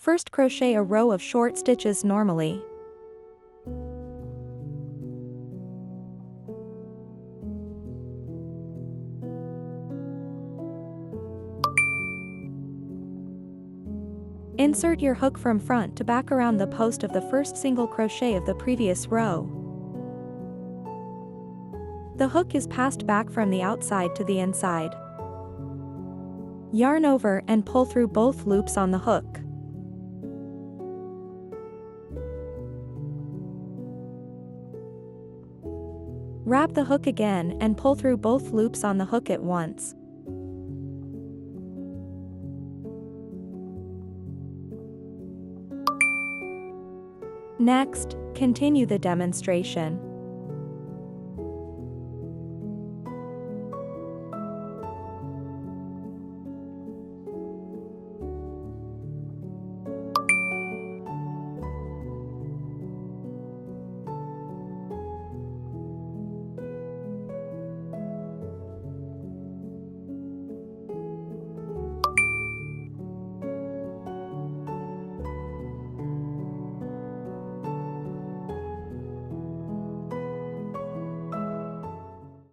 First, crochet a row of short stitches normally. Insert your hook from front to back around the post of the first single crochet of the previous row. The hook is passed back from the outside to the inside. Yarn over and pull through both loops on the hook. Wrap the hook again and pull through both loops on the hook at once. Next, continue the demonstration.